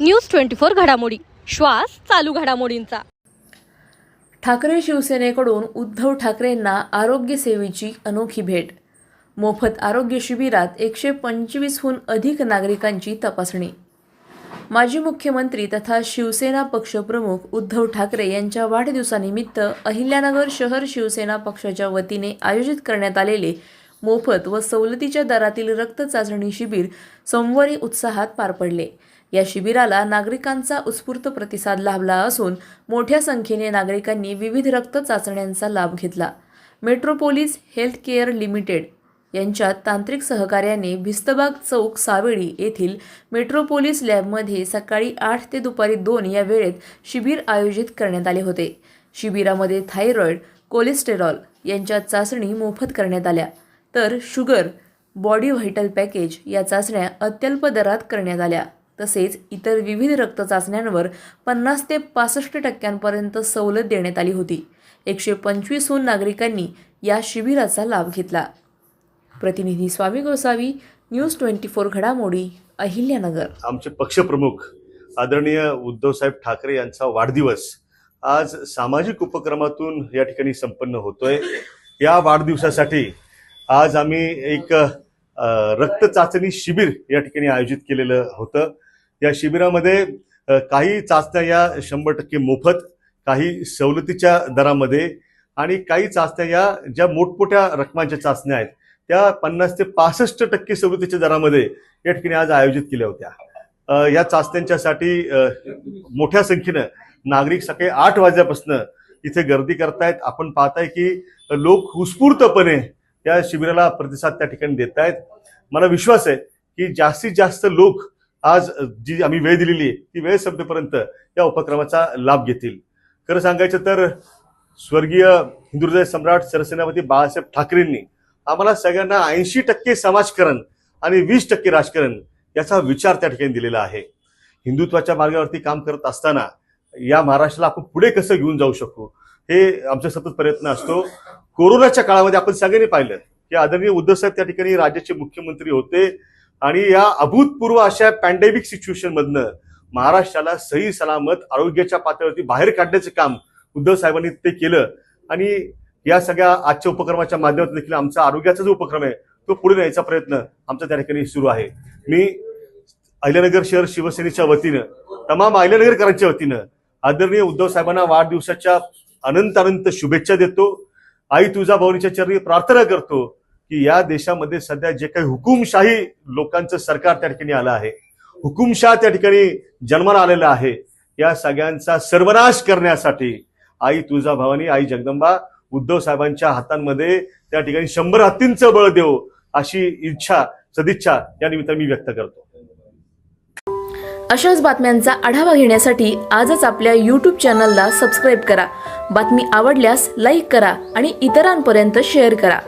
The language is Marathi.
न्यूज 24 घडामोडी, श्वास चालू घडामोडींचा। ठाकरे शिवसेनेकडून उद्धव ठाकरेंना आरोग्य सेवेची अनोखी भेट। मोफत आरोग्य शिबिरात 125हून अधिक नागरिकांची तपासणी। माजी मुख्यमंत्री तथा शिवसेना पक्षप्रमुख उद्धव ठाकरे यांच्या वाढदिवसानिमित्त अहिल्यानगर शहर शिवसेना पक्षाच्या वतीने आयोजित करण्यात आलेले मोफत व सवलतीच्या दरातील रक्त चाचणी शिबिर सोमवारी उत्साहात पार पडले। या शिबिराला नागरिकांचा उत्स्फूर्त प्रतिसाद लाभला असून मोठ्या संख्येने नागरिकांनी विविध रक्त चाचण्यांचा लाभ घेतला। मेट्रोपोलिस हेल्थ केअर लिमिटेड यांच्या तांत्रिक सहकार्याने भिस्तबाग चौक सावेडी येथील मेट्रोपोलिस लॅबमध्ये सकाळी 8 ते दुपारी 2 या वेळेत शिबिर आयोजित करण्यात आले होते। शिबिरामध्ये थायरॉइड, कोलेस्टेरॉल यांच्या चाचणी मोफत करण्यात आल्या, तर शुगर, बॉडी व्हायटल पॅकेज या चाचण्या अत्यल्प दरात करण्यात आल्या। तसेच इतर विविध रक्त चाचण्यांवर 50 ते 65% सवलत देण्यात आली होती। 125हून नागरिकांनी या शिबिराचा लाभ घेतला। प्रतिनिधी स्वामी गोसावी, न्यूज 24 घडामोडी, अहिल्यानगर। आमचे पक्षप्रमुख आदरणीय उद्धवसाहेब ठाकरे यांचा वाढदिवस आज सामाजिक उपक्रमातून या ठिकाणी संपन्न होतोय। या वाढदिवसासाठी आज आम्ही एक रक्त चाचणी शिबिर या ठिकाणी आयोजित केलेलं होतं। या शिबिरामध्ये काही चाचण्या या 100% मोफत, काही सवलतीच्या दरामध्ये आणि काही चाचण्या या ज्या मोठमोठ्या रकमांच्या चाचण्या आहेत त्या 50 ते 65% सवलतीच्या दरामध्ये या ठिकाणी आज आयोजित केल्या होत्या। या चाचण्यांच्यासाठी मोठ्या संख्येनं नागरिक सकाळी 8 वाजल्यापासून इथे गर्दी करतायत। आपण पाहताय की लोक उत्स्फूर्तपणे या शिबिराला प्रतिसाद त्या ठिकाणी देत आहेत। मला विश्वास आहे की जास्तीत जास्त लोक आज जी आम्ही वेळ दिलेली आहे ती वेळ संपेपर्यंत या उपक्रमाचा लाभ घेतील। खरं सांगायचं तर स्वर्गीय हिंदू हृदय सम्राट सरसेनापती बाळासाहेब ठाकरेंनी आम्हाला सगळ्यांना 80% समाजकारण आणि 20% राजकारण याचा विचार त्या ठिकाणी दिलेला आहे। हिंदुत्वाच्या मार्गावरती काम करत असताना या महाराष्ट्राला आपण पुढे कसं घेऊन जाऊ शकू हे आमचा सतत प्रयत्न असतो। कोरोनाच्या काळामध्ये आपण सगळ्यांनी पाहिलं की आदरणीय उद्धव साहेब त्या ठिकाणी राज्याचे मुख्यमंत्री होते आणि या अभूतपूर्व अशा पॅन्डेमिक सिच्युएशन मधनं महाराष्ट्राला सही सलामत आरोग्याच्या पातळीवरती बाहेर काढण्याचं काम उद्धव साहेबांनी ते केलं। आणि या सगळ्या आजच्या उपक्रमाच्या माध्यमातून देखील आमचा आरोग्याचा जो उपक्रम आहे तो पुढे न्यायचा प्रयत्न आमचा त्या ठिकाणी सुरू आहे। मी अहिल्यानगर शहर शिवसेनेच्या वतीनं, तमाम अहिल्यानगरकरांच्या वतीनं आदरणीय उद्धव साहेबांना वाढदिवसाच्या अनंत अनंत शुभेच्छा देतो। आई तुळजाभवानीच्या चरणी प्रार्थना करतो की या देशामध्ये सध्या जे काही हुकुमशाही लोकांचं सरकार त्या ठिकाणी आलं आहे, हुकुमशाह त्या ठिकाणी जन्माला आलेला आहे, या सगळ्यांचा सर्वनाश करण्यासाठी आई तुळजाभवानी, आई जगदंबा उद्धव साहेबांच्या हातांमध्ये त्या ठिकाणी 100 हत्तींचं बळ देव अशी इच्छा, सदिच्छा या निमित्ताने मी व्यक्त करतो। अशाच बातम्यांचा आढावा घेण्यासाठी आजच आपल्या YouTube चॅनलला सबस्क्राईब करा। बातमी आवडल्यास लाईक करा आणि इतरांपर्यंत शेअर करा।